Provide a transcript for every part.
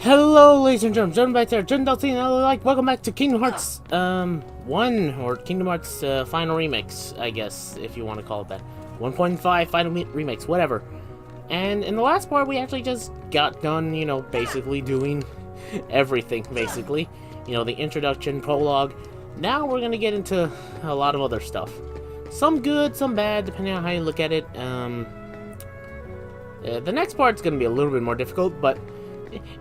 Hello, ladies and gentlemen, John back there, welcome back to Kingdom Hearts 1, or Kingdom Hearts Final Remix, I guess, if you want to call it that. 1.5 Final Remix, whatever. And in the last part, we actually just got done, you know, basically doing everything, basically. You know, the introduction, prologue. Now we're gonna get into a lot of other stuff. Some good, some bad, depending on how you look at it. The next part's gonna be a little bit more difficult, but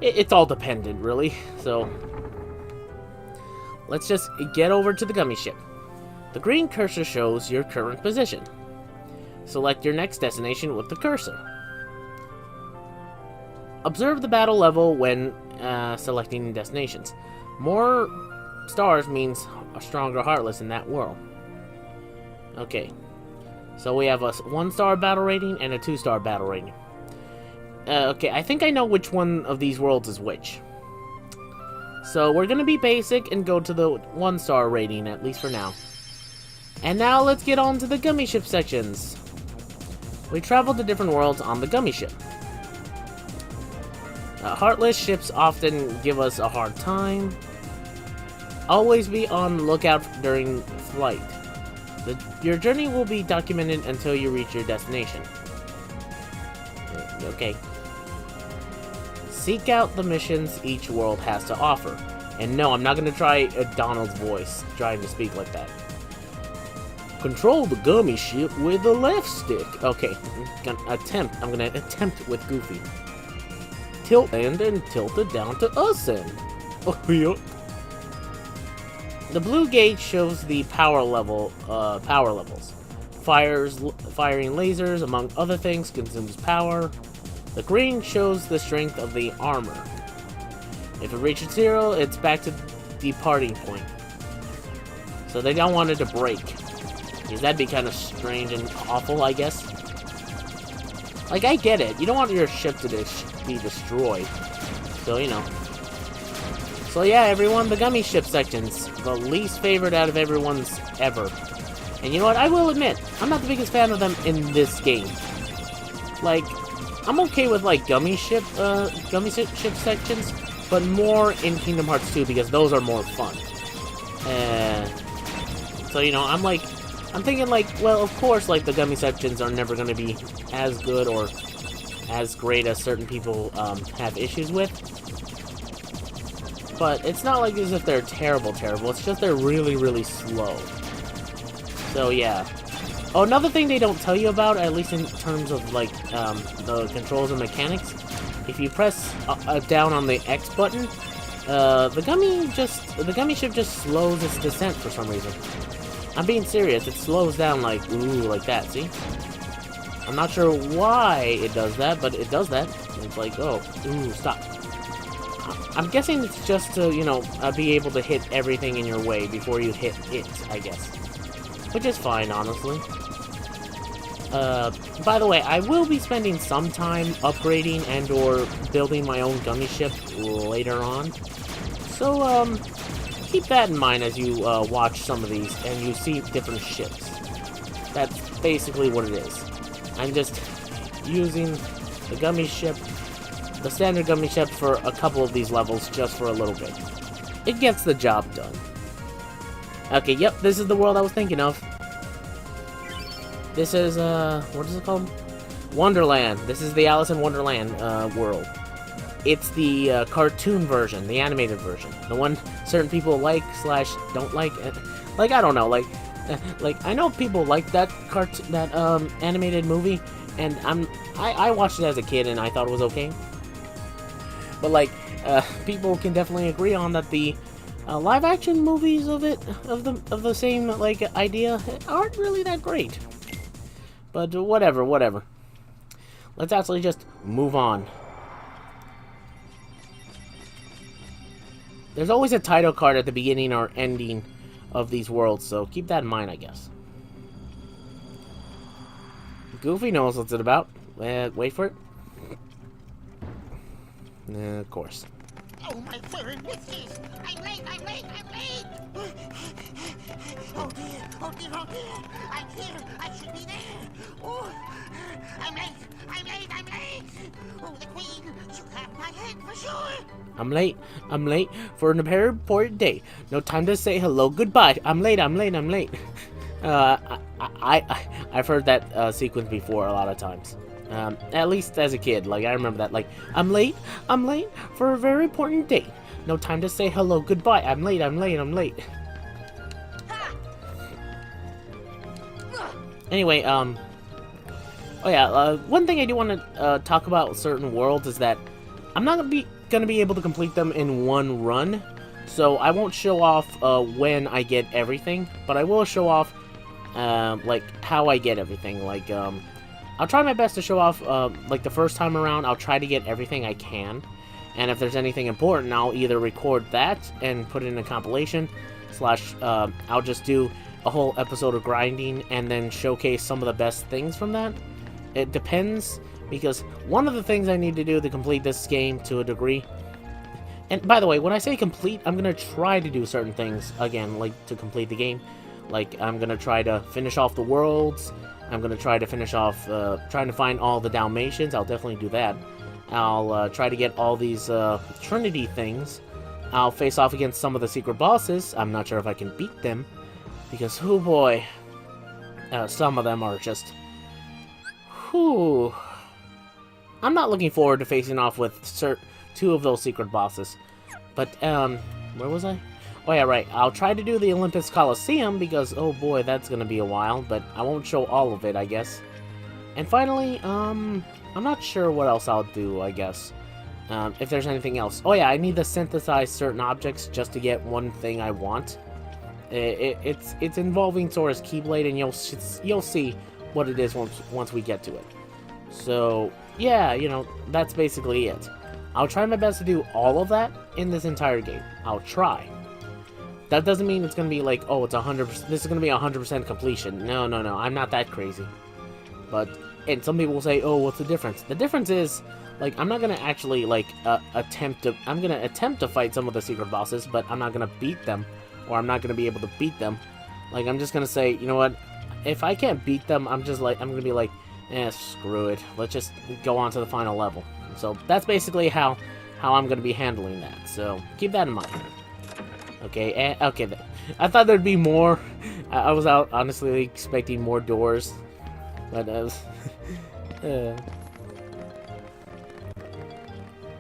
it's all dependent, really. So let's just get over to the gummy ship. The green cursor shows your current position. Select your next destination with the cursor. Observe the battle level when selecting destinations. More stars means a stronger Heartless in that world. Okay, so we have a 1-star battle rating and a 2-star battle rating. Okay, I think I know which one of these worlds is which. So we're gonna be basic and go to the 1-star rating, at least for now. And now let's get on to the gummy ship sections. We travel to different worlds on the gummy ship. Heartless ships often give us a hard time. Always be on the lookout during flight. Your journey will be documented until you reach your destination. Okay. Seek out the missions each world has to offer. And no, I'm not going to try Donald's voice, trying to speak like that. Control the gummy ship with the left stick. Okay, I'm gonna attempt with Goofy. Tilt end and tilt it down to ascend. Oh, yeah. The blue gauge shows the power levels. Firing lasers, among other things, consumes power. The green shows the strength of the armor. If it reaches 0, it's back to departing point. So they don't want it to break. Because that'd be kind of strange and awful, I guess. Like, I get it. You don't want your ship to be destroyed. So, you know. So yeah, everyone, the gummy ship sections. The least favorite out of everyone's ever. And you know what? I will admit, I'm not the biggest fan of them in this game. Like, I'm okay with, like, gummy ship sections, but more in Kingdom Hearts 2 because those are more fun. So, you know, I'm thinking, like, well, of course, like, the gummy sections are never going to be as good or as great as certain people have issues with. But it's not like as if they're terrible. It's just they're really, really slow. So, yeah. Oh, another thing they don't tell you about, at least in terms of, like, the controls and mechanics, if you press down on the X button, the gummy ship just slows its descent for some reason. I'm being serious, it slows down like, ooh, like that, see? I'm not sure why it does that, but it does that. It's like, oh, ooh, stop. I'm guessing it's just to, you know, be able to hit everything in your way before you hit it, I guess. Which is fine, honestly. By the way, I will be spending some time upgrading and or building my own gummy ship later on. So, keep that in mind as you watch some of these and you see different ships. That's basically what it is. I'm just using the gummy ship, the standard gummy ship, for a couple of these levels just for a little bit. It gets the job done. Okay, yep, this is the world I was thinking of. This is, what is it called? Wonderland. This is the Alice in Wonderland world. It's the cartoon version, the animated version. The one certain people like / don't like. Like, I don't know, like I know people like that animated movie, and I watched it as a kid and I thought it was okay. But like, people can definitely agree on that the live action movies of the same like idea aren't really that great. But whatever. Let's actually just move on. There's always a title card at the beginning or ending of these worlds, so keep that in mind, I guess. Goofy knows what's it about. Wait for it. Of course. Oh, my fur and whiskers! I'm late, I'm late, I'm late! Oh dear, oh dear, oh dear! I'm here, I should be there! Oh, I'm late, I'm late, I'm late! Oh, the queen, she'll have my head for sure! I'm late for an very important day. No time to say hello, goodbye. I'm late. I've heard that sequence before a lot of times. At least as a kid, like I remember that. Like I'm late for a very important date. No time to say hello, goodbye. I'm late. Anyway, oh yeah, one thing I do want to talk about certain worlds is that I'm not gonna be able to complete them in one run, so I won't show off when I get everything, but I will show off like how I get everything. Like I'll try my best to show off like the first time around. I'll try to get everything I can, and if there's anything important, I'll either record that and put it in a compilation, slash I'll just do a whole episode of grinding and then showcase some of the best things from that. It depends, because one of the things I need to do to complete this game to a degree, and by the way, when I say complete, I'm going to try to do certain things, again, like to complete the game. Like, I'm going to try to finish off the worlds, I'm going to try to finish off, trying to find all the Dalmatians. I'll definitely do that. I'll try to get all these Trinity things. I'll face off against some of the secret bosses. I'm not sure if I can beat them, because, oh boy, some of them are just... Whew. I'm not looking forward to facing off with two of those secret bosses. But, where was I? Oh yeah, right. I'll try to do the Olympus Coliseum because, oh boy, that's gonna be a while, but I won't show all of it, I guess. And finally, I'm not sure what else I'll do, I guess. If there's anything else. Oh yeah, I need to synthesize certain objects just to get one thing I want. It's involving Sora's Keyblade, and you'll see what it is once we get to it. So, yeah, you know, that's basically it. I'll try my best to do all of that in this entire game. I'll try. That doesn't mean it's going to be like, oh, it's 100%, this is going to be 100% completion. No, I'm not that crazy. But, and some people will say, oh, what's the difference? The difference is, like, I'm not going to actually, like, I'm going to attempt to fight some of the secret bosses, but I'm not going to beat them, or I'm not going to be able to beat them. Like, I'm just going to say, you know what, if I can't beat them, I'm going to be like, screw it. Let's just go on to the final level. So, that's basically how I'm going to be handling that. So, keep that in mind. Okay, okay. I thought there'd be more. I was honestly expecting more doors, but or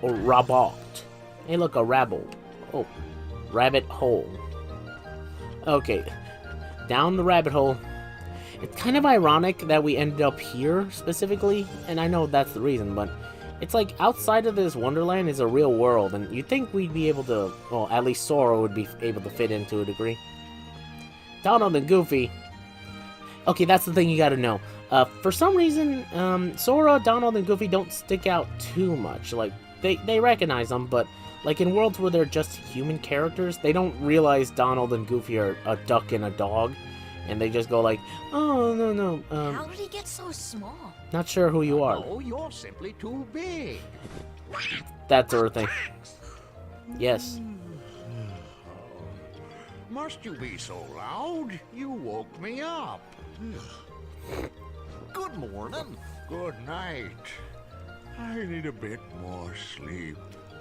Robot. Hey, look, a rabble. Oh, rabbit hole. Okay, down the rabbit hole. It's kind of ironic that we ended up here specifically, and I know that's the reason, but it's like outside of this Wonderland is a real world, and you'd think we'd be able to, well, at least Sora would be able to fit into a degree. Donald and Goofy. Okay, that's the thing you gotta know. For some reason, Sora, Donald, and Goofy don't stick out too much. Like, they recognize them, but like in worlds where they're just human characters, they don't realize Donald and Goofy are a duck and a dog. And they just go like, oh, no. How did he get so small? Not sure who you are. Oh, you're simply too big. That sort of thing. Yes. Must you be so loud? You woke me up. Good morning. Good night. I need a bit more sleep.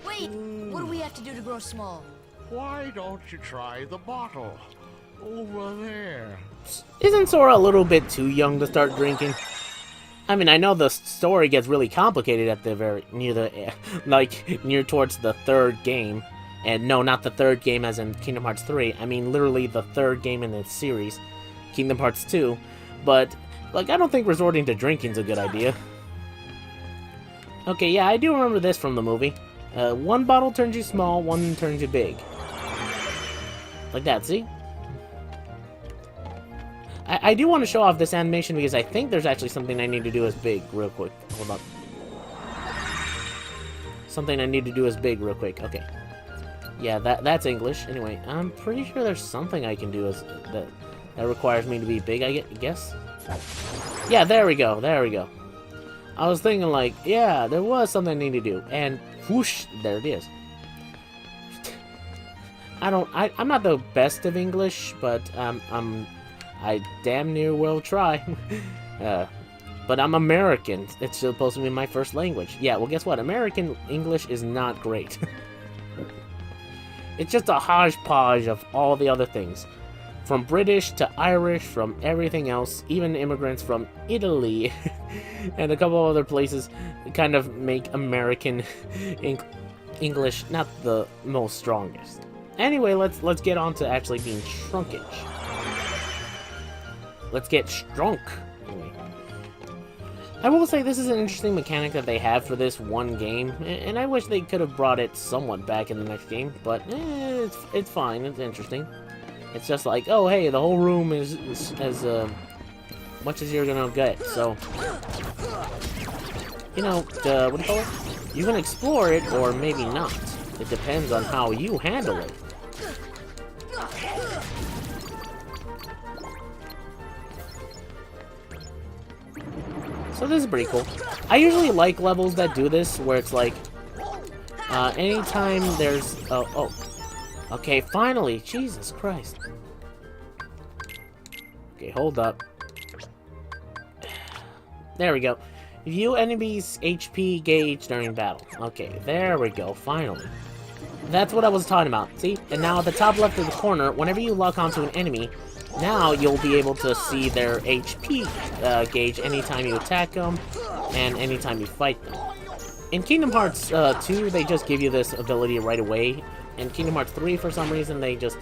Wait, what do we have to do to grow small? Why don't you try the bottle? Over there. Isn't Sora a little bit too young to start drinking? I mean, I know the story gets really complicated at the near towards the third game. And no, not the third game as in Kingdom Hearts 3. I mean, literally the third game in the series, Kingdom Hearts 2. But, like, I don't think resorting to drinking's a good idea. Okay, yeah, I do remember this from the movie. One bottle turns you small, one turns you big. Like that, see? I do want to show off this animation because I think there's actually something I need to do as big real quick. Hold on. Something I need to do as big real quick. Okay. Yeah, that's English. Anyway, I'm pretty sure there's something I can do as that requires me to be big, I guess. Yeah, there we go. There we go. I was thinking like, yeah, there was something I need to do. And whoosh, there it is. I'm not the best of English, but I damn near will try. But I'm American. It's supposed to be my first language. Yeah, well, guess what? American English is not great. It's just a hodgepodge of all the other things. From British to Irish, from everything else, even immigrants from Italy and a couple other places kind of make American English not the most strongest. Anyway, let's get on to actually being shrunkage. Let's get strunk. Anyway. I will say this is an interesting mechanic that they have for this one game, and I wish they could have brought it somewhat back in the next game, but it's fine, it's interesting. It's just like, oh hey, the whole room is as much as you're gonna get, so... You know, what do you call it? You can explore it, or maybe not. It depends on how you handle it. So this is pretty cool. I usually like levels that do this, where it's like, anytime there's, oh, okay, finally, Jesus Christ. Okay, hold up. There we go. View enemies' HP gauge during battle. Okay, there we go, finally. That's what I was talking about, see? And now at the top left of the corner, whenever you lock onto an enemy, now you'll be able to see their HP gauge anytime you attack them and anytime you fight them. In Kingdom Hearts 2, they just give you this ability right away. In Kingdom Hearts 3, for some reason, they just...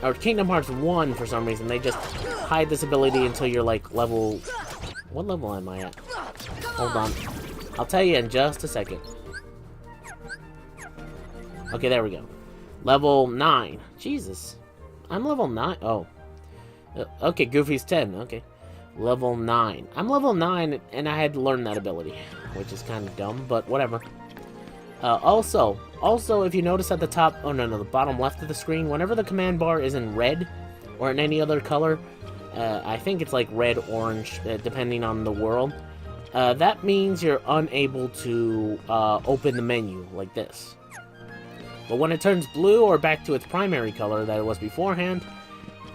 Or Kingdom Hearts 1, for some reason, they just hide this ability until you're, like, level... What level am I at? Hold on. I'll tell you in just a second. Okay, there we go. Level 9. Jesus. I'm level 9? Oh. Okay, Goofy's 10. Okay. Level 9. I'm level 9, and I had to learn that ability, which is kind of dumb, but whatever. Also, if you notice at the top, the bottom left of the screen, whenever the command bar is in red, or in any other color, I think it's like red, orange, depending on the world, that means you're unable to open the menu, like this. But when it turns blue, or back to its primary color that it was beforehand,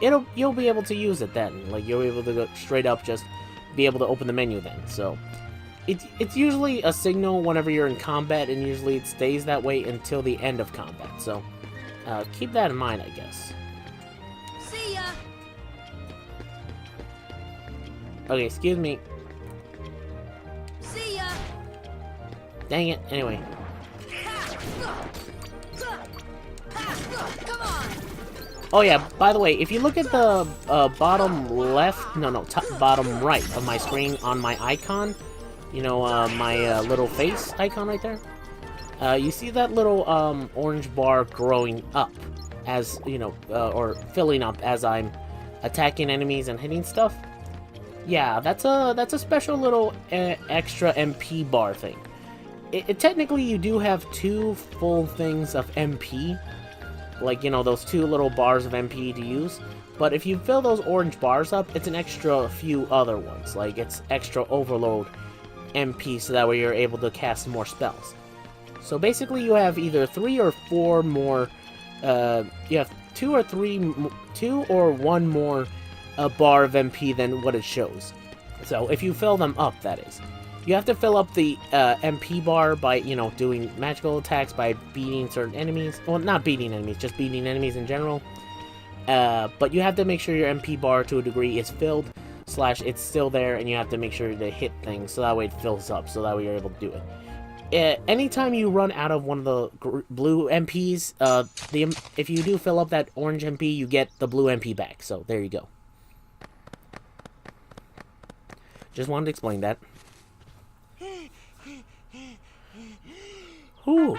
you'll be able to use it then. Like, you'll be able to go straight up, just be able to open the menu then. So, it's usually a signal whenever you're in combat, and usually it stays that way until the end of combat. So, keep that in mind, I guess. See ya. Okay, excuse me. See ya. Dang it. Anyway. Come on. Oh yeah, by the way, if you look at the bottom left, bottom right of my screen on my icon, you know, my little face icon right there, you see that little orange bar growing up as, you know, or filling up as I'm attacking enemies and hitting stuff? Yeah, that's a special little extra MP bar thing. Technically, you do have 2 full things of MP, like, you know, those 2 little bars of MP to use. But if you fill those orange bars up, it's an extra few other ones. Like, it's extra overload MP, so that way you're able to cast more spells. So basically, you have either 3 or 4 more. You have 2 or 1 more bar of MP than what it shows. So if you fill them up, that is. You have to fill up the MP bar by, you know, doing magical attacks, by beating certain enemies. Well, not beating enemies, just beating enemies in general. But you have to make sure your MP bar, to a degree, is filled, / it's still there, and you have to make sure to hit things, so that way it fills up, so that way you're able to do it. Anytime you run out of one of the blue MPs, if you do fill up that orange MP, you get the blue MP back. So, there you go. Just wanted to explain that. Ooh.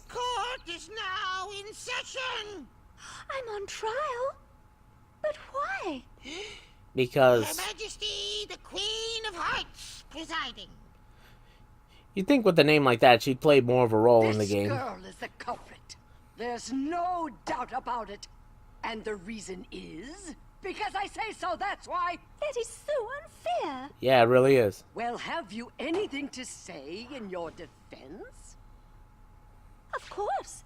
Court is now in session. I'm on trial. But why? Because Her Majesty, the Queen of Hearts, presiding. you'd think with a name like that, she'd play more of a role in the This game. girl is the culprit. There's no doubt about it. And the reason is... because I say so, that's why. That is so unfair. Yeah, it really is. Well, have you anything to say in your defense? Of course.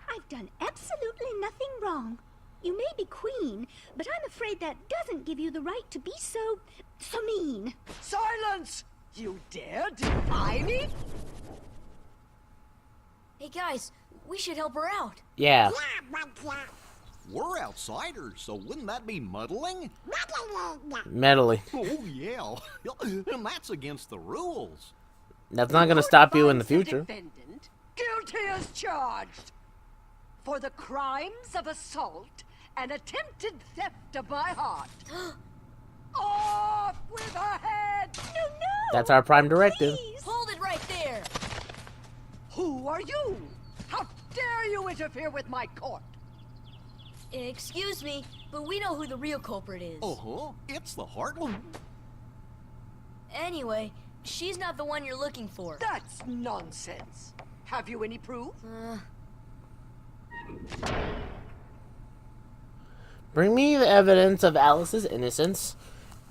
I've done absolutely nothing wrong. You may be queen, but I'm afraid that doesn't give you the right to be so mean. Silence! You dare defy me? Hey guys, we should help her out. Yeah. We're outsiders, so wouldn't that be muddling? Meddling. Oh, yeah. And that's against the rules. That's not gonna stop you in the Finds future. defendant guilty as charged for the crimes of assault and attempted theft of my heart. Off with her head! No, no! That's our prime directive. Please. Hold it right there. Who are you? How dare you interfere with my court? Excuse me, but we know who the real culprit is. Uh-huh. It's the Heartland. Anyway, she's not the one you're looking for. That's nonsense. Have you any proof? Bring me the evidence of Alice's innocence.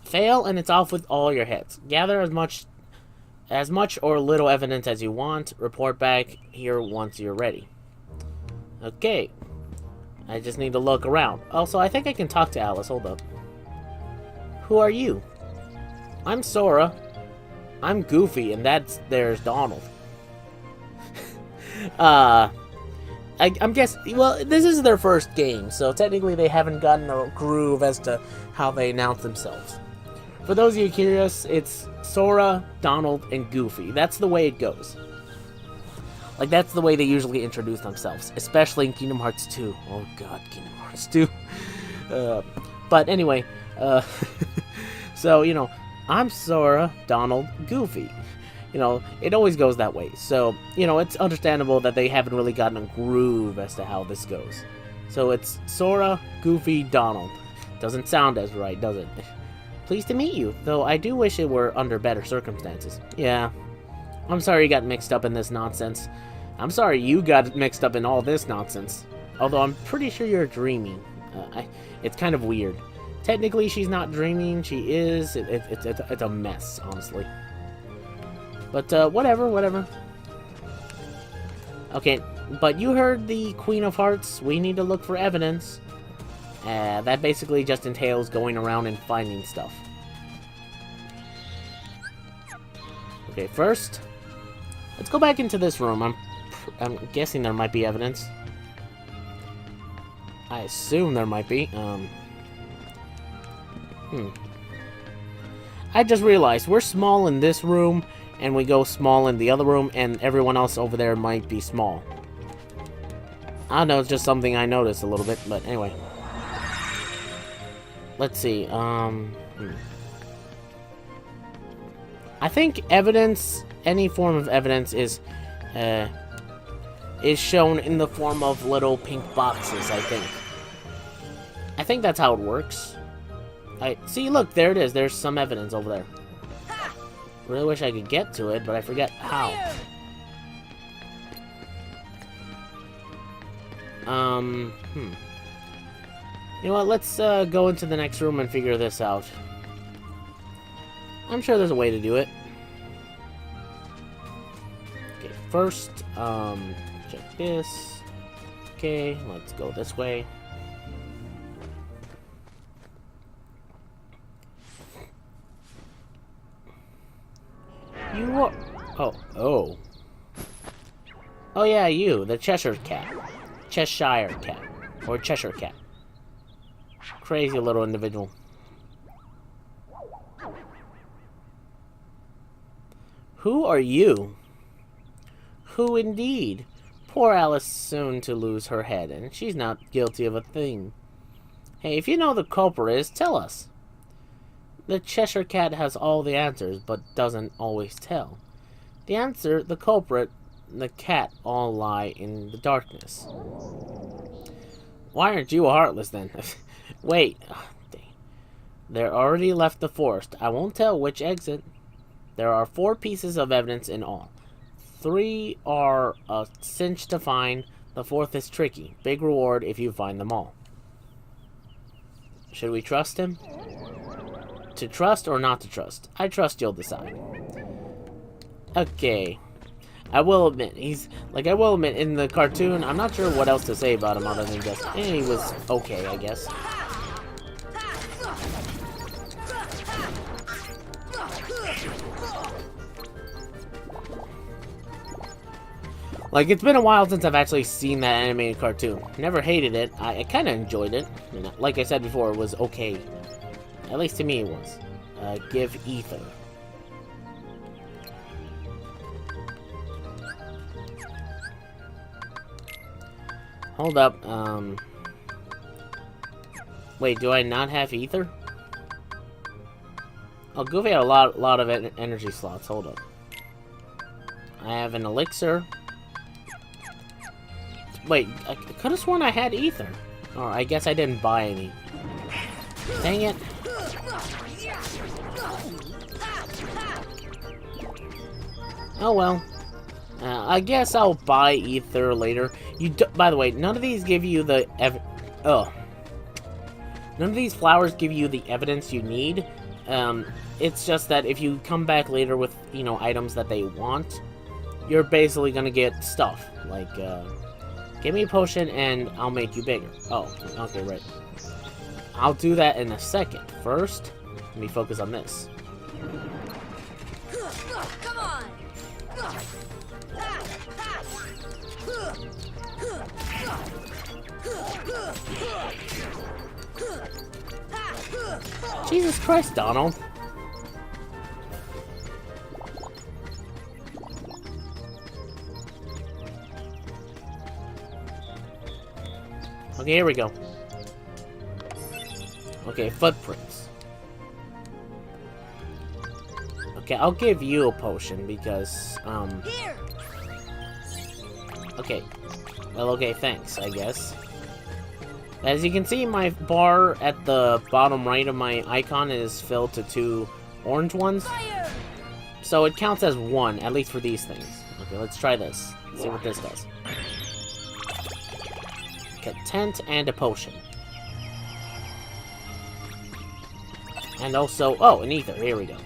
Fail, and it's off with all your heads. Gather as much or little evidence as you want. Report back here once you're ready. Okay. I just need to look around. Also, I think I can talk to Alice. Hold up. Who are you? I'm Sora. I'm Goofy, and there's Donald. I'm guessing, well, this is their first game, so technically they haven't gotten a groove as to how they announce themselves. For those of you curious, it's Sora, Donald, and Goofy. That's the way it goes. Like, that's the way they usually introduce themselves, especially in Kingdom Hearts 2. Oh god, Kingdom Hearts 2. But anyway, so, you know, I'm Sora, Donald, Goofy. You know, it always goes that way. So, you know, it's understandable that they haven't really gotten a groove as to how this goes. So it's Sora, Goofy, Donald. Doesn't sound as right, does it? Pleased to meet you, though I do wish it were under better circumstances. Yeah. I'm sorry you got mixed up in this nonsense. I'm sorry you got mixed up in all this nonsense. Although I'm pretty sure you're dreaming. It's kind of weird. Technically, she's not dreaming. She is. It's a mess, honestly. But, whatever. Okay, but you heard the Queen of Hearts. We need to look for evidence. That basically just entails going around and finding stuff. Okay, first, let's go back into this room. I'm guessing there might be evidence. I assume there might be. I just realized we're small in this room, and we go small in the other room, and everyone else over there might be small. I don't know, it's just something I noticed a little bit, but anyway. Let's see, I think evidence, any form of evidence is shown in the form of little pink boxes, I think. I think that's how it works. See, look, there it is. There's some evidence over there. Really wish I could get to it, but I forget how. You know what, let's go into the next room and figure this out. I'm sure there's a way to do it. Okay, first, check this. Okay, let's go this way. You are... Oh. Oh yeah, you, the Cheshire Cat. Cheshire Cat. Or Cheshire Cat. Crazy little individual. Who are you? Who indeed? Poor Alice soon to lose her head, and she's not guilty of a thing. Hey, if you know the culprit is, tell us. The Cheshire Cat has all the answers, but doesn't always tell. The answer, the culprit, the cat all lie in the darkness. Why aren't you a Heartless then? Wait. They're already left the forest. I won't tell which exit. There are 4 pieces of evidence in all. 3 are a cinch to find. The 4th is tricky. Big reward if you find them all. Should we trust him? To trust or not to trust? I trust you'll decide. Okay. I will admit, I will admit, in the cartoon, I'm not sure what else to say about him other than just, he was okay, I guess. Like, it's been a while since I've actually seen that animated cartoon. Never hated it. I kind of enjoyed it. I mean, like I said before, it was okay. At least to me it was. Give ether. Hold up, wait, do I not have ether? Oh, Goofy had a lot of energy slots. Hold up. I have an elixir. Wait, I could have sworn I had ether. Oh, I guess I didn't buy any. Dang it. Oh well. I guess I'll buy ether later. By the way, none of these give you the none of these flowers give you the evidence you need. It's just that if you come back later with, you know, items that they want, you're basically gonna get stuff. Like, give me a potion and I'll make you bigger. Oh, okay, right. I'll do that in a second. First, let me focus on this. Come on. Jesus Christ, Donald. Okay, here we go. Okay, footprints. Okay, I'll give you a potion because, Here. okay. Well, okay, thanks, I guess. As you can see, my bar at the bottom right of my icon is filled to 2 orange ones. Fire. So it counts as 1, at least for these things. Okay, let's try this. See what this does. Okay, tent and a potion. And also, oh, an ether. Here we go.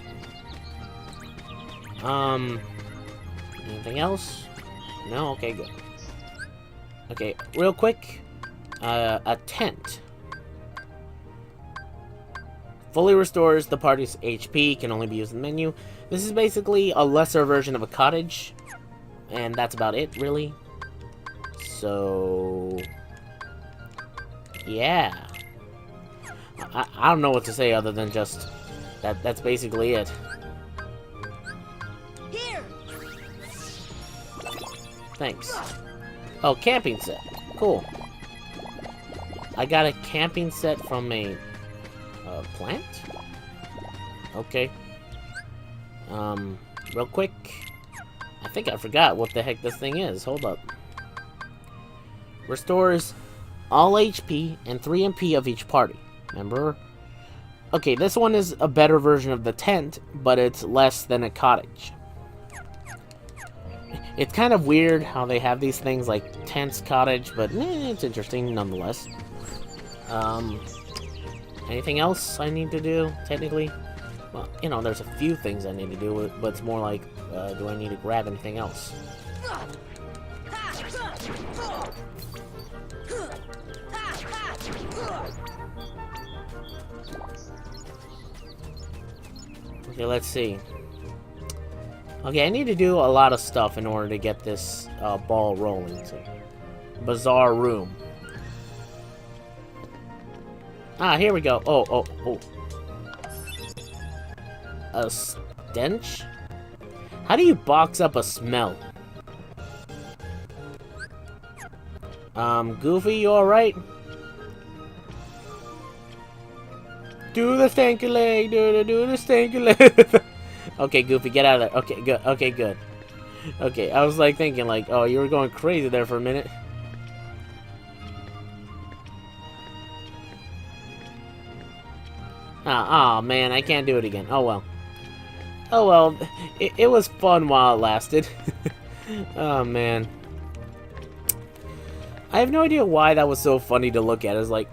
Anything else? No? Okay, good. Okay, real quick. A tent. Fully restores the party's HP, can only be used in the menu. This is basically a lesser version of a cottage. And that's about it, really. So... yeah. I don't know what to say other than just... that's basically it. Here. Thanks. Oh, camping set. Cool. I got a camping set from a plant? Okay. Real quick. I think I forgot what the heck this thing is. Hold up. Restores all HP and 3 MP of each party. Remember? Okay, this one is a better version of the tent, but it's less than a cottage. It's kind of weird how they have these things like tents, cottage, but it's interesting nonetheless. Anything else I need to do, technically? Well, you know, there's a few things I need to do, but it's more like, do I need to grab anything else? Okay, let's see. Okay, I need to do a lot of stuff in order to get this ball rolling. So, bizarre room. Ah, here we go. Oh. A stench? How do you box up a smell? Goofy, you alright? Do the stanky leg, do the stanky leg. Okay, Goofy, get out of there. Okay, good. Okay, good. Okay, I was like thinking like, oh, you were going crazy there for a minute. Ah, oh, man, I can't do it again. Oh well. Oh well, it was fun while it lasted. Oh man. I have no idea why that was so funny to look at. It's like...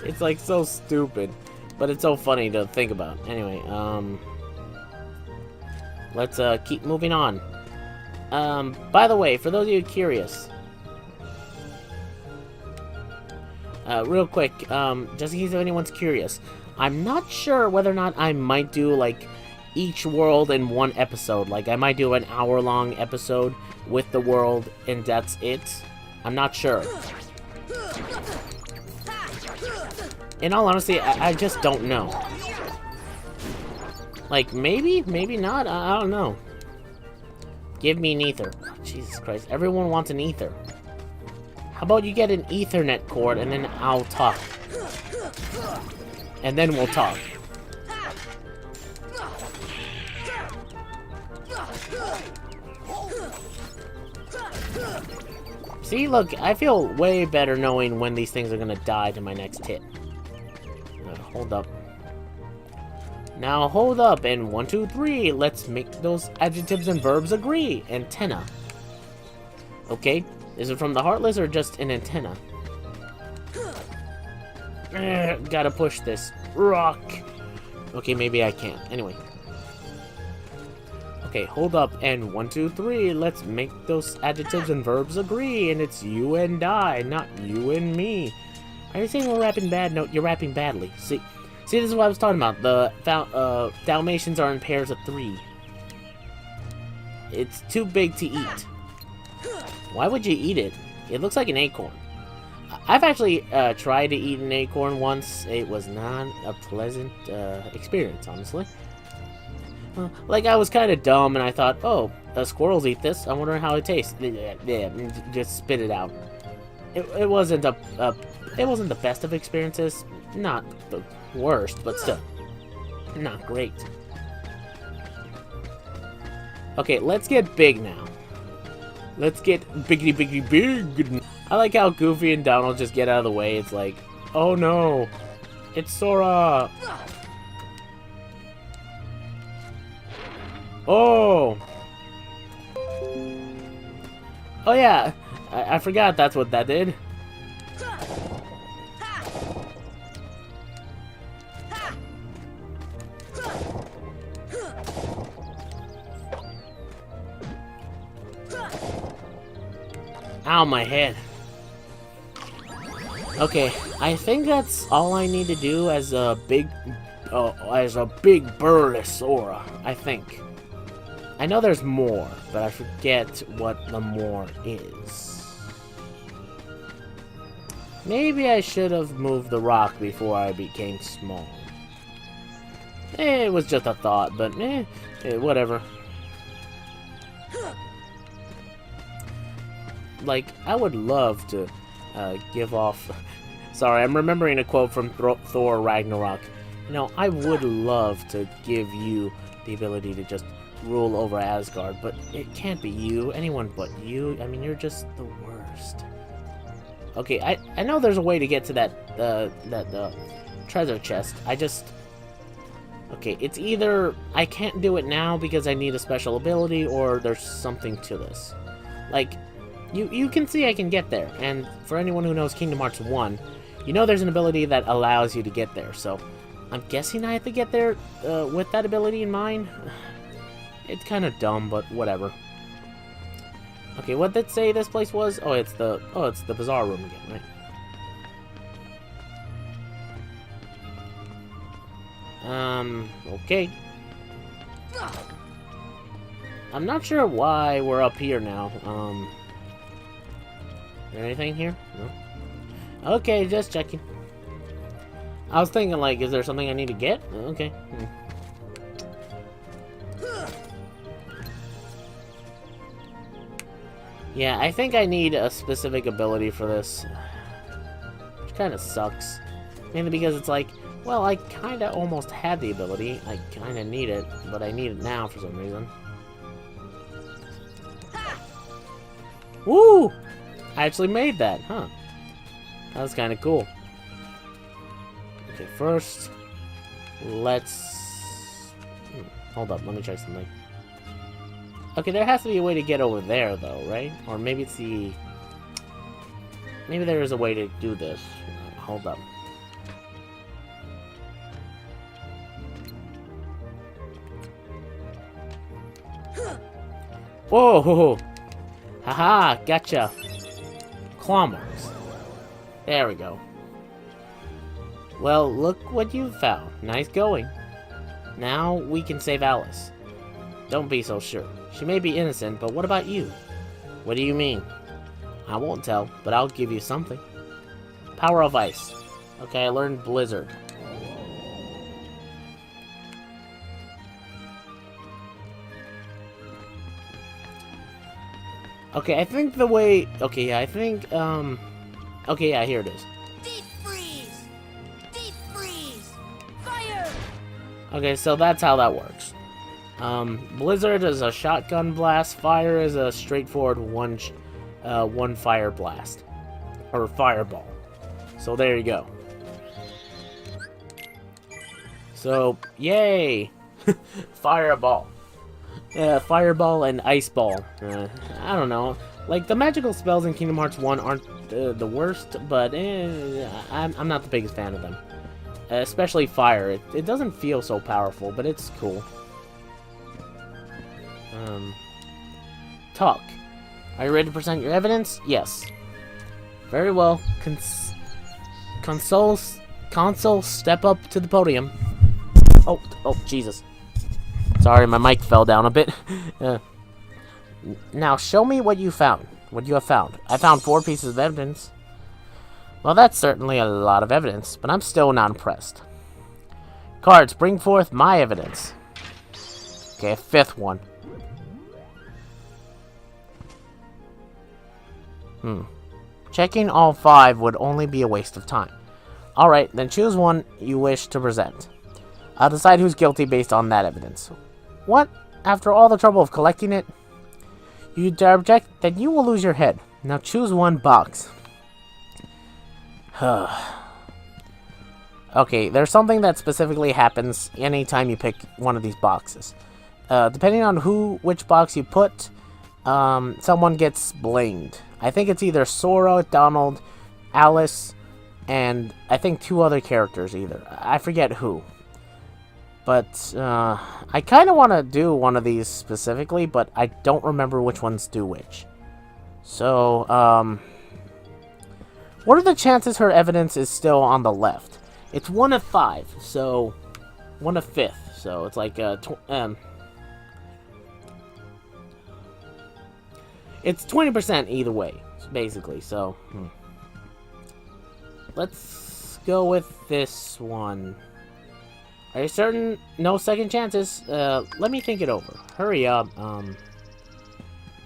it's like so stupid. But it's so funny to think about. Anyway, let's keep moving on. By the way, for those of you curious, real quick, just in case if anyone's curious, I'm not sure whether or not I might do, like, each world in one episode. Like, I might do an hour-long episode with the world, and that's it. I'm not sure. In all honesty, I just don't know. Like, maybe, maybe not, I don't know. Give me an ether. Oh, Jesus Christ, everyone wants an ether. How about you get an Ethernet cord, and then I'll talk. And then we'll talk. See, look, I feel way better knowing when these things are gonna die to my next hit. Hold up. Now hold up, and 1, 2, 3, let's make those adjectives and verbs agree. Antenna. Okay, is it from the Heartless or just an antenna? Gotta push this. Rock. Okay, maybe I can't. Anyway. Okay, hold up, and 1, 2, 3, let's make those adjectives and verbs agree, and it's you and I, not you and me. Are you saying we're rapping bad? No, you're rapping badly. See, this is what I was talking about. The Dalmatians are in pairs of 3. It's too big to eat. Why would you eat it? It looks like an acorn. I've actually tried to eat an acorn once. It was not a pleasant experience, honestly. Like, I was kind of dumb, and I thought, oh, squirrels eat this. I wonder how it tastes. Yeah, just spit it out. It wasn't it wasn't the best of experiences. Not the worst, but still, not great. Okay, let's get big now. Let's get biggity big. I like how Goofy and Donald just get out of the way. It's like, oh no, it's Sora. Oh! Oh yeah, I forgot that's what that did. Ow, my head. Okay, I think that's all I need to do as a big burly Sora, I think. I know there's more, but I forget what the more is. Maybe I should have moved the rock before I became small. It was just a thought, but whatever. Like, I would love to give off... Sorry, I'm remembering a quote from Thor Ragnarok. You know, I would love to give you the ability to just rule over Asgard, but it can't be you. Anyone but you. I mean, you're just the worst. Okay, I know there's a way to get to that treasure chest. I just... Okay, it's either I can't do it now because I need a special ability, or there's something to this. Like, you can see I can get there, and for anyone who knows Kingdom Hearts 1, you know there's an ability that allows you to get there, so I'm guessing I have to get there with that ability in mind. It's kind of dumb, but whatever. Okay, what did it say this place was? Oh, it's the bazaar room again, right? Okay. I'm not sure why we're up here now. Is there anything here? No? Okay, just checking. I was thinking, like, is there something I need to get? Okay. Yeah, I think I need a specific ability for this. Which kind of sucks. Mainly because it's like, well, I kind of almost had the ability. I kind of need it, but I need it now for some reason. Woo! I actually made that, huh? That was kind of cool. Okay, first, let's... Hold up, let me try something. Okay, there has to be a way to get over there, though, right? Or maybe it's the... Maybe there is a way to do this. Hold up. Whoa! Haha, gotcha. Claw marks. There we go. Well, look what you found. Nice going. Now we can save Alice. Don't be so sure. She may be innocent, but what about you? What do you mean? I won't tell, but I'll give you something. Power of Ice. Okay, I learned Blizzard. Okay, I think the way... Okay, yeah, I think, Okay, yeah, here it is. Deep freeze! Deep freeze! Fire! Okay, so that's how that works. Blizzard is a shotgun blast. Fire is a straightforward one fire blast. Or fireball. So there you go. So, yay! Fireball. Yeah, Fireball and Ice Ball. I don't know. Like, the magical spells in Kingdom Hearts 1 aren't the worst, but I'm not the biggest fan of them. Especially Fire. It doesn't feel so powerful, but it's cool. Talk. Are you ready to present your evidence? Yes. Very well. Console, step up to the podium. Oh, Jesus. Sorry, my mic fell down a bit. Now, show me what you found. What you have found. I found 4 pieces of evidence. Well, that's certainly a lot of evidence, but I'm still not impressed. Cards, bring forth my evidence. Okay, a 5th one. Checking all 5 would only be a waste of time. Alright, then choose one you wish to present. I'll decide who's guilty based on that evidence. What? After all the trouble of collecting it? You dare object? Then you will lose your head. Now choose one box. Okay, there's something that specifically happens anytime you pick one of these boxes. Depending on which box you put, someone gets blamed. I think it's either Sora, Donald, Alice, and I think 2 other characters either. I forget who. But, I kind of want to do one of these specifically, but I don't remember which ones do which. So, what are the chances her evidence is still on the left? It's 1 of 5, so 1 of 5th, so it's like, it's 20% either way, basically, so, Let's go with this one. Are you certain? No second chances? Let me think it over. Hurry up.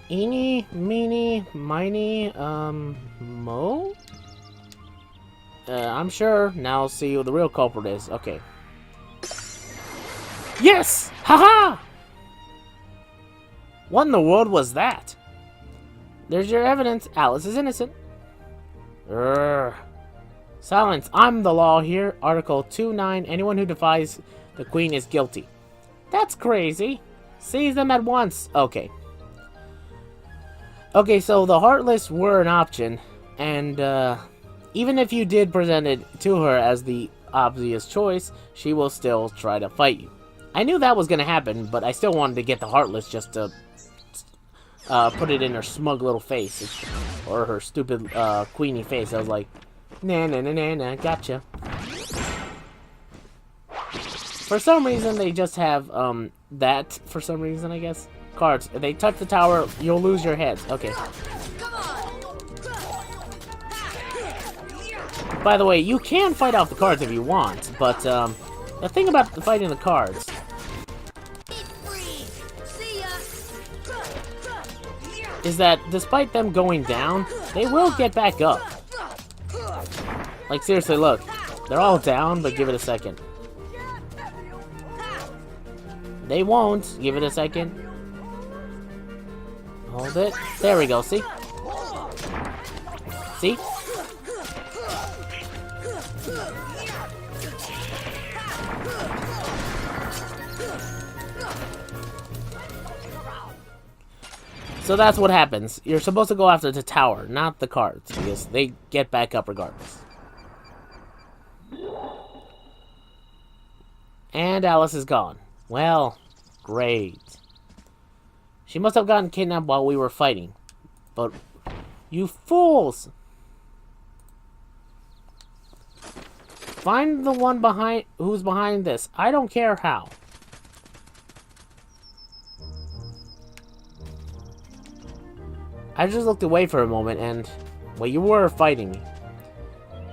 Eeny, meeny, miny, mo? I'm sure. Now I'll see who the real culprit is. Okay. Yes! Haha! What in the world was that? There's your evidence. Alice is innocent. Urgh. Silence. I'm the law here. Article 2.9. Anyone who defies the Queen is guilty. That's crazy. Seize them at once. Okay. Okay, so the Heartless were an option, and even if you did present it to her as the obvious choice, she will still try to fight you. I knew that was going to happen, but I still wanted to get the Heartless just to put it in her smug little face, or her stupid Queenie face. I was like, nah, nah, nah, nah, nah, gotcha. For some reason, they just have that, for some reason, I guess. Cards. If they touch the tower, you'll lose your heads. Okay. By the way, you can fight off the cards if you want, but the thing about fighting the cards is that despite them going down, they will get back up. Like, seriously, look. They're all down, but give it a second. They won't. Give it a second. Hold it. There we go, see? See? So that's what happens. You're supposed to go after the tower, not the cards, because they get back up regardless. And Alice is gone. Well, great. She must have gotten kidnapped while we were fighting. But, you fools! Find the one who's behind this. I don't care how. I just looked away for a moment and, well, you were fighting me.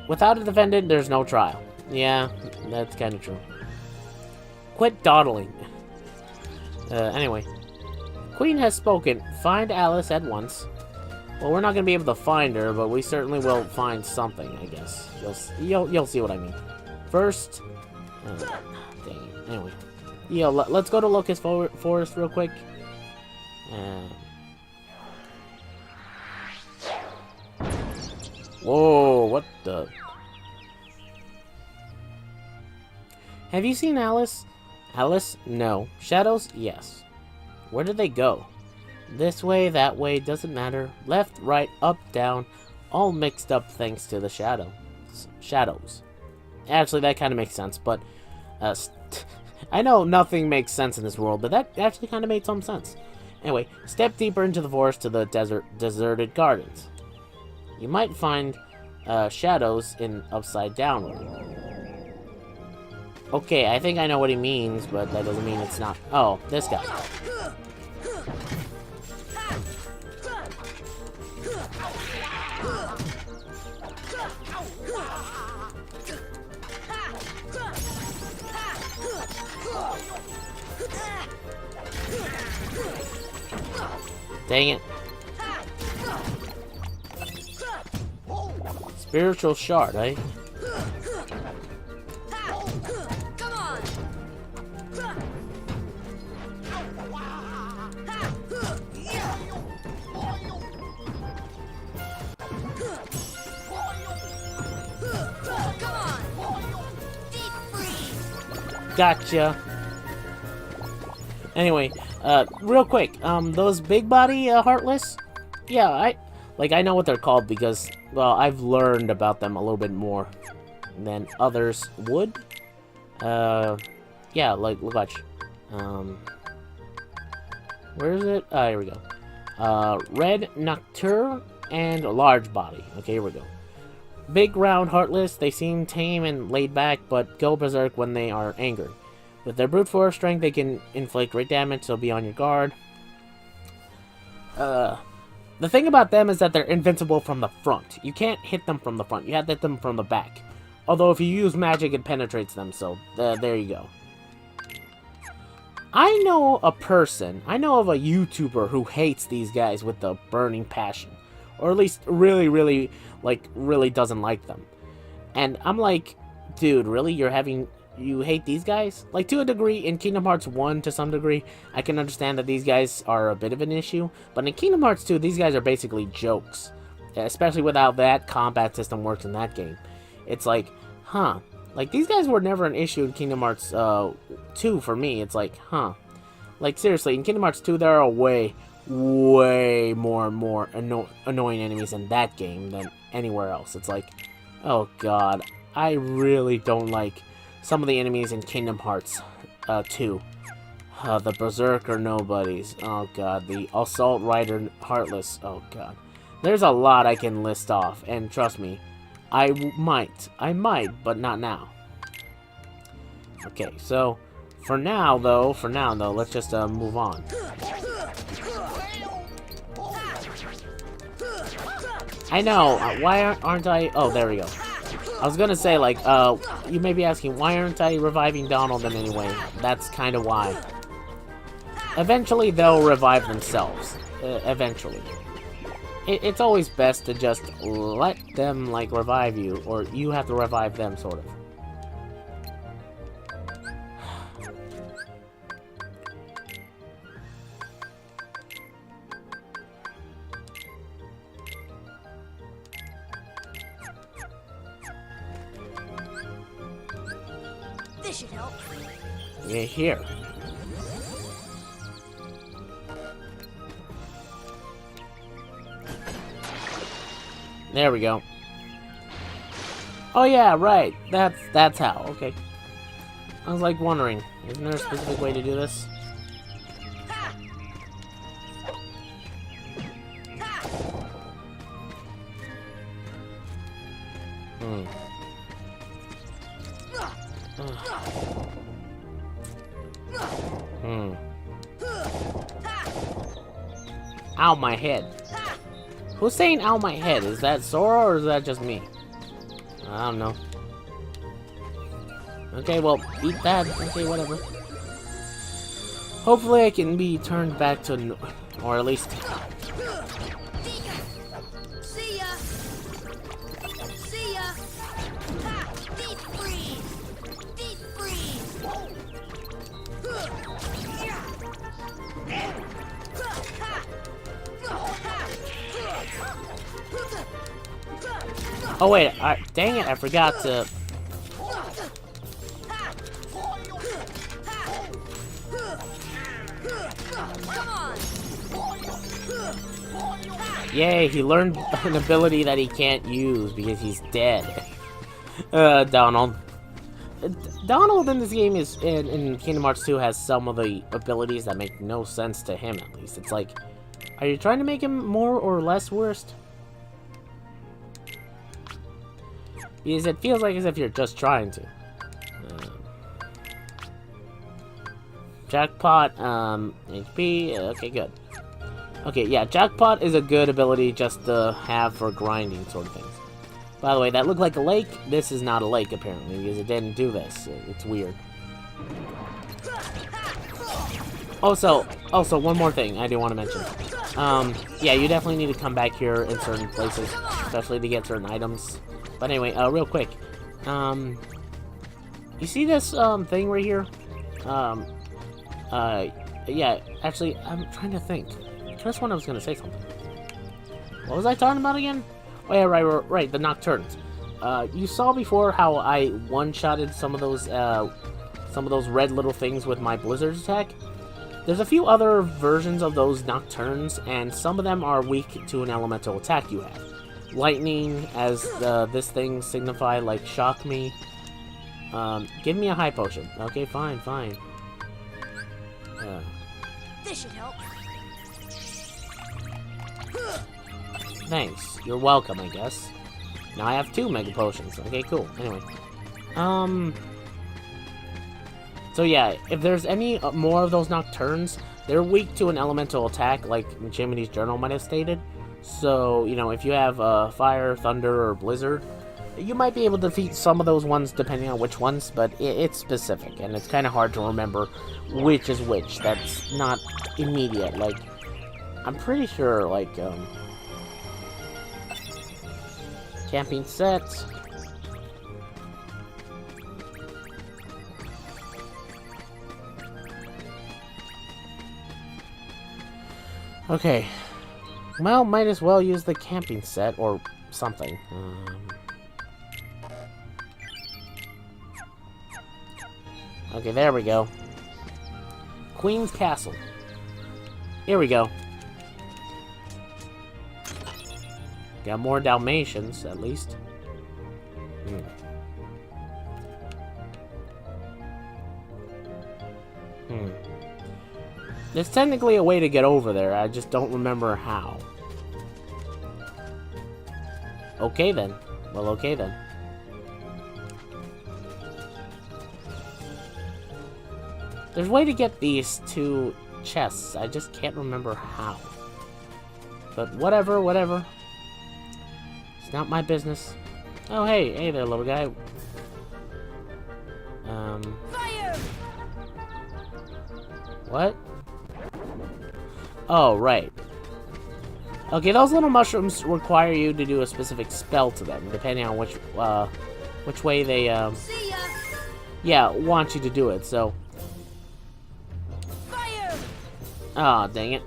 Without a defendant, there's no trial. Yeah, that's kind of true. Quit dawdling. Anyway. Queen has spoken. Find Alice at once. Well, we're not going to be able to find her, but we certainly will find something, I guess. You'll see what I mean. First... dang it. Anyway. Yo, let's go to Locust Forest real quick. Whoa, what the... Have you seen Alice? Alice? No. Shadows? Yes. Where did they go? This way, that way, doesn't matter. Left, right, up, down. All mixed up thanks to the shadows. Actually, that kind of makes sense, but... I know nothing makes sense in this world, but that actually kind of made some sense. Anyway, step deeper into the forest to the deserted gardens. You might find shadows in upside down. Okay, I think I know what he means, but that doesn't mean it's not. Oh, this guy. Dang it. Spiritual shard, eh? Come on. Come on. Deep freeze. Gotcha. Anyway, real quick, those big body Heartless? Yeah, I know what they're called because, well, I've learned about them a little bit more than others would. Yeah, like, watch. Where is it? Here we go. Red Nocturne and Large Body. Okay, here we go. Big, round, Heartless, they seem tame and laid back, but go berserk when they are angered. With their brute force strength, they can inflict great damage, so be on your guard. The thing about them is that they're invincible from the front. You can't hit them from the front. You have to hit them from the back. Although if you use magic, it penetrates them, so there you go. I know of a YouTuber who hates these guys with a burning passion. Or at least really doesn't like them. And I'm like, dude, really? You hate these guys? Like, to a degree, in Kingdom Hearts 1, to some degree, I can understand that these guys are a bit of an issue. But in Kingdom Hearts 2, these guys are basically jokes. Especially with how that combat system works in that game. It's like, huh. Like, these guys were never an issue in Kingdom Hearts 2 for me. It's like, huh. Like, seriously, in Kingdom Hearts 2, there are way more annoying enemies in that game than anywhere else. It's like, oh god, I really don't like some of the enemies in Kingdom Hearts 2. The Berserker Nobodies. Oh god. The Assault Rider Heartless. Oh god. There's a lot I can list off. And trust me, I might, but not now. Okay, so for now though, let's just move on. I know. Why aren't I? Oh, there we go. I was gonna say, like, you may be asking, why aren't I reviving Donald in any way? That's kind of why. Eventually, they'll revive themselves. Eventually. It's always best to just let them, like, revive you, or you have to revive them, sort of. This should help. Yeah, here. There we go. Oh yeah, right. That's how. Okay. I was like wondering, isn't there a specific way to do this? Hmm. Hmm. Ow, my head. Who's saying ow, my head? Is that Sora or is that just me? I don't know. Okay, well, eat that. Okay, whatever. Hopefully I can be turned back to... or at least... See ya. See ya. Ha! Deep freeze. Deep freeze. Oh wait, dang it, I forgot to... Come on. Yay, he learned an ability that he can't use because he's dead. Donald. Donald in this game is, in Kingdom Hearts 2, has some of the abilities that make no sense to him, at least. It's like, are you trying to make him more or less worst? Because it feels like as if you're just trying to. Jackpot, HP, okay, good. Okay, yeah, Jackpot is a good ability just to have for grinding sort of things. By the way, that looked like a lake. This is not a lake, apparently, because it didn't do this. It's weird. Also, one more thing I do want to mention. Yeah, you definitely need to come back here in certain places, especially to get certain items. But anyway, real quick. You see this, thing right here? Yeah, actually, I'm trying to think. Just when I was gonna say something. What was I talking about again? Oh yeah, right, the Nocturnes. You saw before how I one-shotted some of those red little things with my Blizzard attack? There's a few other versions of those Nocturnes, and some of them are weak to an elemental attack you have. Lightning, as this thing signify, like, shock me. Give me a high potion. Okay, fine. This should help. Thanks. You're welcome, I guess. Now I have 2 Mega Potions. Okay, cool. Anyway. So yeah, if there's any more of those Nocturnes, they're weak to an elemental attack, like Jiminy's Journal might have stated. So, you know, if you have Fire, Thunder, or Blizzard, you might be able to defeat some of those ones depending on which ones, but it's specific, and it's kind of hard to remember which is which. That's not immediate. Like, I'm pretty sure, like, camping set. Okay. Well, might as well use the camping set or something. Okay, there we go. Queen's Castle. Here we go. Got more Dalmatians, at least. There's technically a way to get over there, I just don't remember how. Okay then. Well, okay then. There's a way to get these 2 chests, I just can't remember how. But whatever. It's not my business. Oh, hey there, little guy. Fire! What? Oh, right. Okay, those little mushrooms require you to do a specific spell to them, depending on which way they, See ya! yeah, want you to do it, so... Fire! Ah, dang it.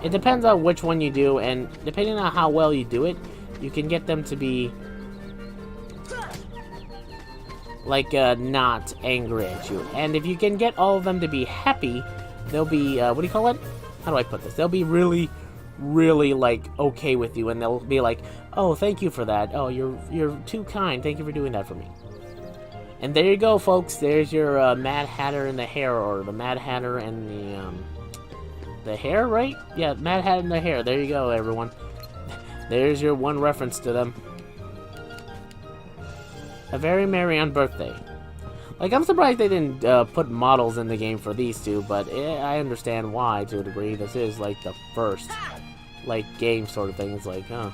It depends on which one you do, and depending on how well you do it, you can get them to be... like, not angry at you. And if you can get all of them to be happy, they'll be, what do you call it? How do I put this? They'll be really, like, okay with you, and they'll be like, oh, thank you for that. Oh, you're too kind. Thank you for doing that for me. And there you go, folks. There's your, Mad Hatter and the Hare, or the Mad Hatter and the Hare, right? Yeah, Mad Hatter and the Hare. There you go, everyone. There's your one reference to them. A very merry on birthday. Like, I'm surprised they didn't put models in the game for these two, but I understand why to a degree. This is like the first, like, game sort of thing. It's like, huh.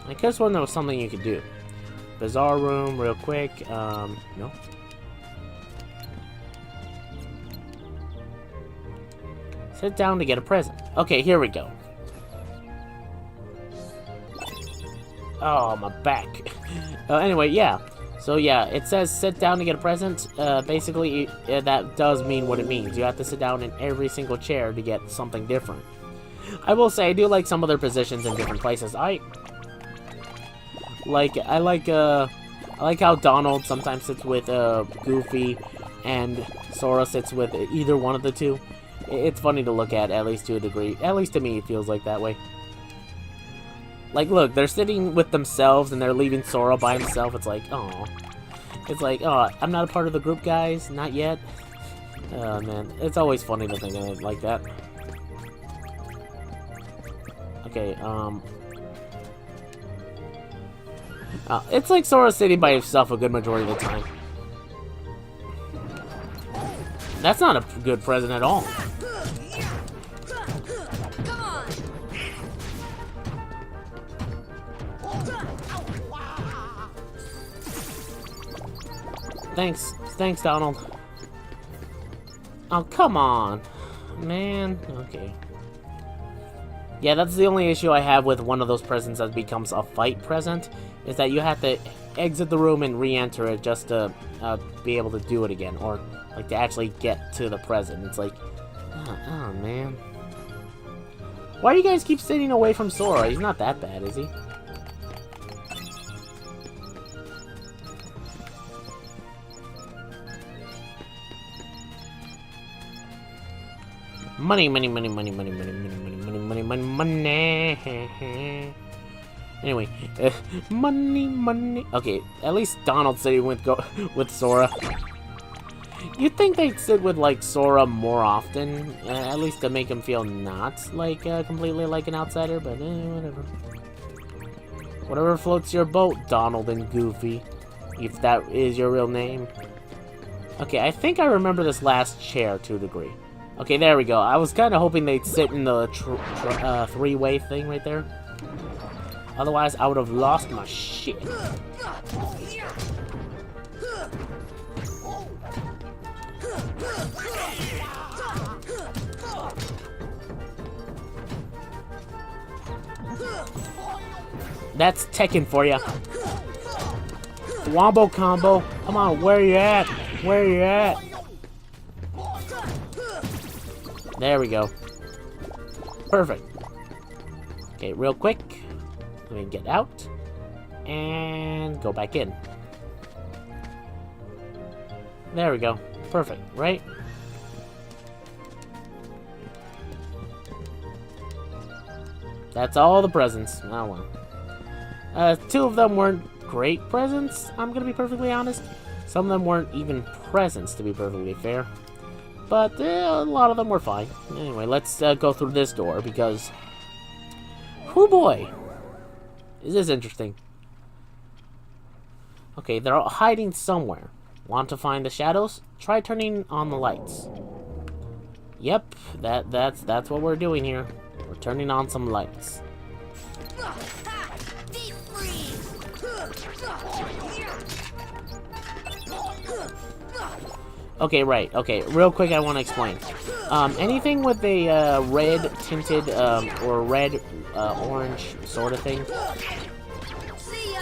I could have sworn there was something you could do. Bizarre room, real quick. No. Sit down to get a present. Okay, here we go. Oh, my back. Anyway, yeah. So, yeah, it says sit down to get a present. Basically, that does mean what it means. You have to sit down in every single chair to get something different. I will say, I do like some of their positions in different places. I like how Donald sometimes sits with Goofy, and Sora sits with either one of the two. It's funny to look at least to a degree. At least to me, it feels like that way. Like, look, they're sitting with themselves, and they're leaving Sora by himself. It's like, oh. It's like, oh, I'm not a part of the group, guys. Not yet. Oh, man. It's always funny to think of it like that. Okay, it's like Sora sitting by himself a good majority of the time. That's not a good present at all. Thanks, Donald. Oh, come on. Man, okay. Yeah, that's the only issue I have with one of those presents that becomes a fight present, is that you have to exit the room and re-enter it just to be able to do it again, or like to actually get to the present. It's like, oh man. Why do you guys keep sitting away from Sora? He's not that bad, is he? Money, money, money, money, money, money, money, money, money, money, money, money. Anyway, money, money. Okay, at least Donald's sitting with Sora. You'd think they'd sit with, like, Sora more often, at least to make him feel not, like, completely like an outsider, but whatever. Whatever floats your boat, Donald and Goofy, if that is your real name. Okay, I think I remember this last chair to a degree. Okay, there we go. I was kind of hoping they'd sit in the three-way thing right there. Otherwise, I would have lost my shit. That's Tekken for ya. Wombo combo. Come on, where you at? Where you at? There we go. Perfect. Okay, real quick. Let me get out. And go back in. There we go. Perfect, right? That's all the presents. Oh well. Two of them weren't great presents, I'm gonna be perfectly honest. Some of them weren't even presents, to be perfectly fair. But a lot of them were fine. Anyway, let's go through this door, because... oh boy! Is this interesting. Okay, they're all hiding somewhere. Want to find the shadows? Try turning on the lights. Yep, that's what we're doing here. We're turning on some lights. Okay, right. Okay, real quick, I want to explain. Anything with a red tinted or red orange sort of thing. See ya.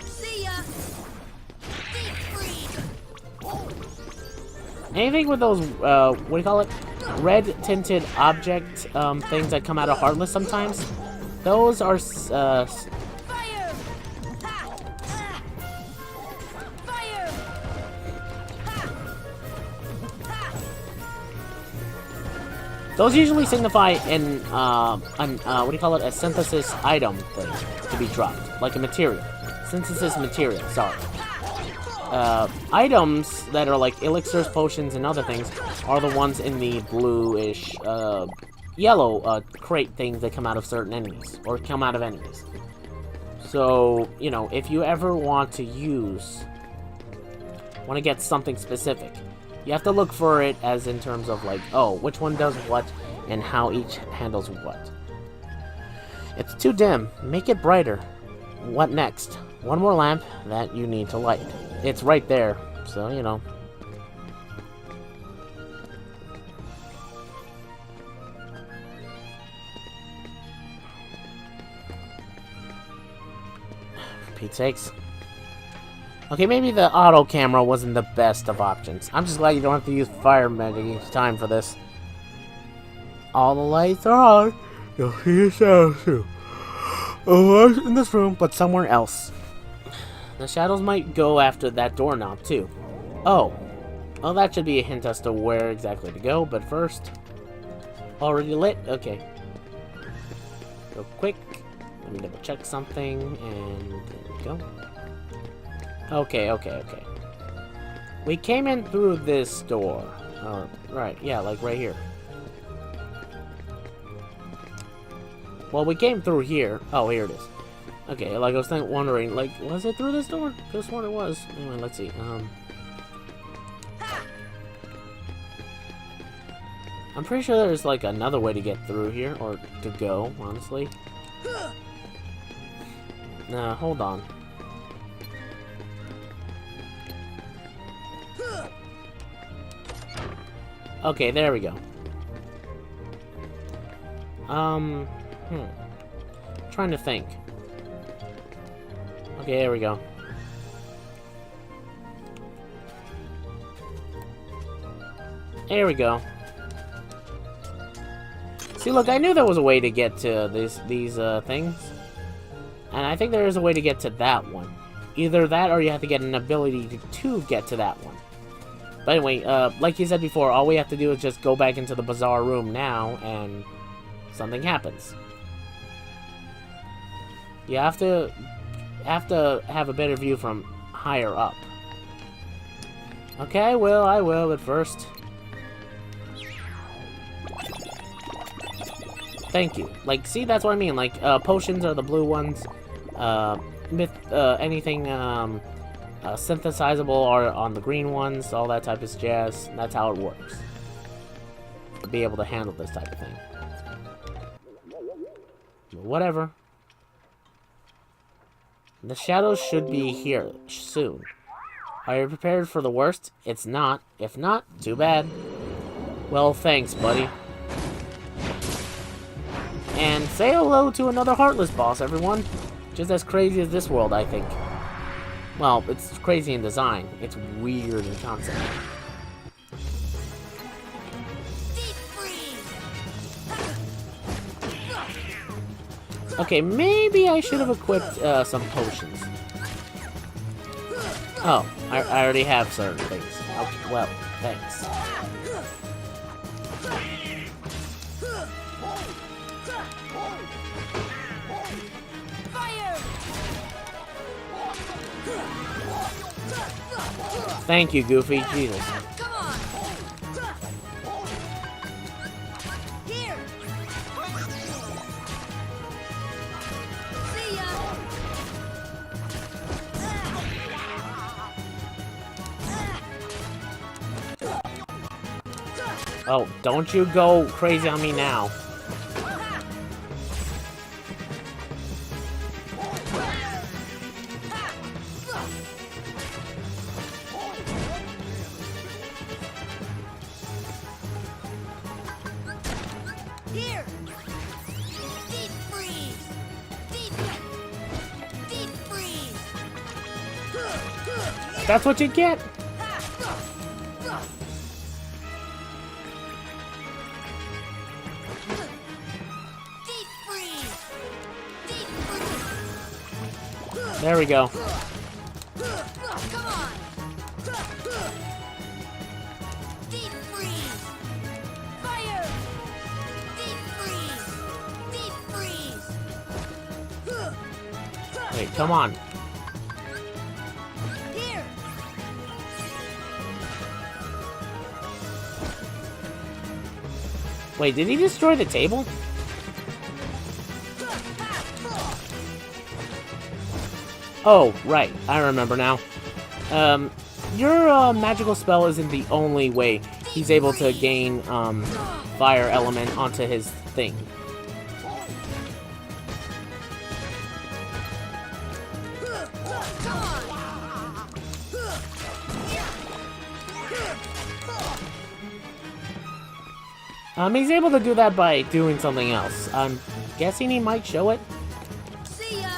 See ya. Deep freeze. Anything with those what do you call it? Red tinted object things that come out of Heartless sometimes. Those are Fire. Ha. Fire. those usually signify an what do you call it? A synthesis item thing to be dropped, like a material. Synthesis material. Sorry. items that are like elixirs, potions, and other things are the ones in the bluish, yellow crate things that come out of certain enemies, or come out of enemies. So, you know, if you ever want to get something specific, you have to look for it as in terms of like, oh, which one does what, and how each handles what. It's too dim. Make it brighter. What next? One more lamp that you need to light. It's right there, so, you know. For Pete's sakes. Okay, maybe the auto camera wasn't the best of options. I'm just glad you don't have to use fire magic each time for this. All the lights are on. You'll see yourself too. Oh, in this room, but somewhere else. The shadows might go after that doorknob too. Oh. Well, that should be a hint as to where exactly to go, but first... Already lit? Okay. Real quick. Let me double check something, and there we go. Okay. We came in through this door. Right, yeah, like right here. Well, we came through here. Oh, here it is. Okay, like I was wondering, like, was it through this door? Could have sworn it was. Anyway, let's see. I'm pretty sure there's like another way to get through here, or to go, honestly. Nah, hold on. Okay, there we go. Trying to think. Okay, there we go. There we go. See, look, I knew there was a way to get to these things. And I think there is a way to get to that one. Either that, or you have to get an ability to get to that one. But anyway, like you said before, all we have to do is just go back into the bazaar room now, and something happens. You have to have a better view from higher up. Okay, I will, but first... Thank you. Like, see, that's what I mean. Like, potions are the blue ones. Anything, synthesizable are on the green ones, all that type of jazz. That's how it works. To be able to handle this type of thing. Whatever. The shadows should be here soon. Are you prepared for the worst? It's not. If not, too bad. Well, thanks, buddy. And say hello to another Heartless boss, everyone. Just as crazy as this world, I think. Well, it's crazy in design. It's weird in concept. Okay, maybe I should have equipped some potions. Oh, I already have certain things. Okay, well, thanks. Thank you, Goofy. Jesus. Come on. Here. See ya. Oh, don't you go crazy on me now. Here. Deep freeze. Deep freeze. That's what you get. Deep freeze. Deep freeze. There we go. Come on. Deep freeze. Fire. Deep freeze. Deep freeze. Wait, come on. Here. Wait, did he destroy the table? Oh, right. I remember now. Your magical spell isn't the only way he's able to gain fire element onto his thing. He's able to do that by doing something else. I'm guessing he might show it. See ya.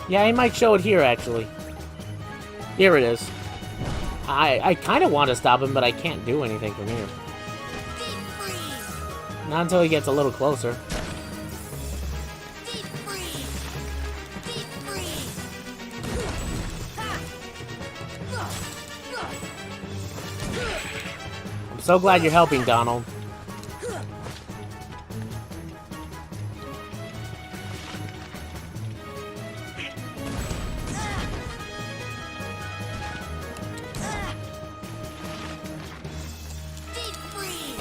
Yeah, he might show it here, actually. Here it is. I kind of want to stop him, but I can't do anything from here. Deep freeze. Not until he gets a little closer. Deep freeze. Deep freeze. I'm so glad you're helping, Donald. Deep freeze.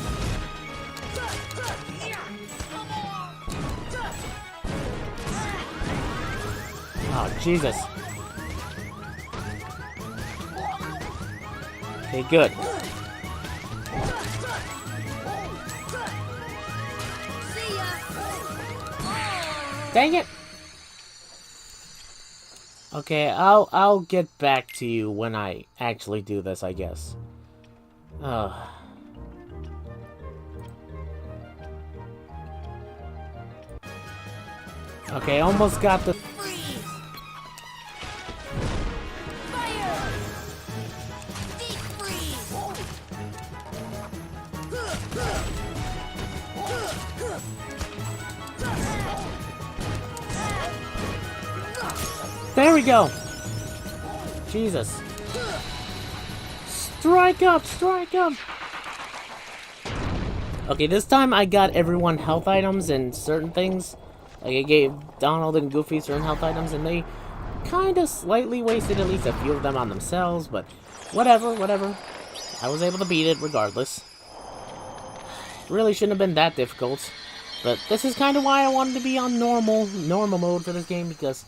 Oh, Jesus. Okay, good. See ya. Dang it! Okay, I'll get back to you when I actually do this, I guess. Ugh. Okay, almost got the... Freeze. Fire. Deep freeze. There we go! Jesus. Strike up! Strike up! Okay, this time I got everyone health items and certain things. Like, I gave Donald and Goofy certain health items, and they kind of slightly wasted at least a few of them on themselves, but whatever, whatever. I was able to beat it regardless. Really shouldn't have been that difficult. But this is kind of why I wanted to be on normal mode for this game, because...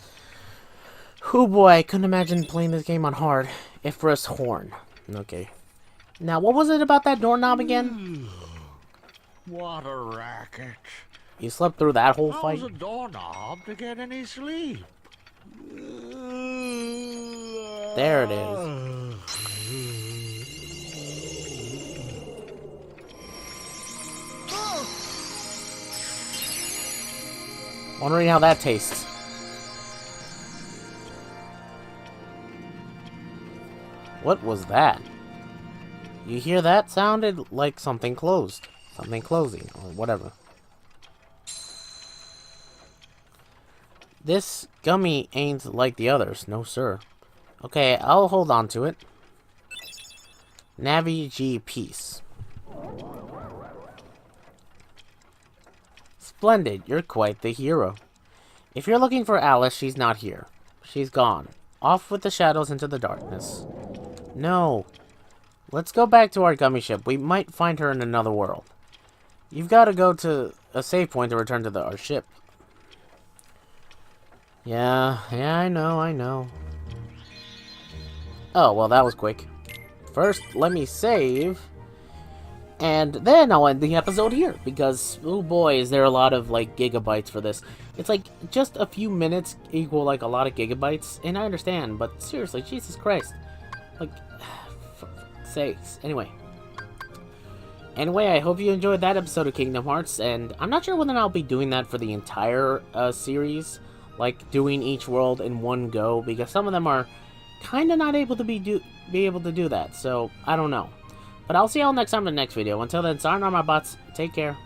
oh boy, I couldn't imagine playing this game on hard. If for us horn. Okay. Now, what was it about that doorknob again? What a racket. You slept through that whole fight? How's a doorknob to get any sleep? There it is. Wondering how that tastes. What was that? You hear that? Sounded like something closed. Something closing, or whatever. This gummy ain't like the others, no sir. Okay, I'll hold on to it. Navi G Peace. Splendid, you're quite the hero. If you're looking for Alice, she's not here. She's gone. Off with the shadows into the darkness. No. Let's go back to our gummy ship. We might find her in another world. You've got to go to a save point to return to our ship. Yeah, I know. Oh, well, that was quick. First, let me save. And then I'll end the episode here. Because, oh boy, is there a lot of, like, gigabytes for this. It's like, just a few minutes equal, like, a lot of gigabytes. And I understand, but seriously, Jesus Christ. Like, for fuck's sakes. Anyway, I hope you enjoyed that episode of Kingdom Hearts. And I'm not sure whether I'll be doing that for the entire series. Like, doing each world in one go. Because some of them are kind of not able to be able to do that. So, I don't know. But I'll see y'all next time in the next video. Until then, sayonara my butts. Take care.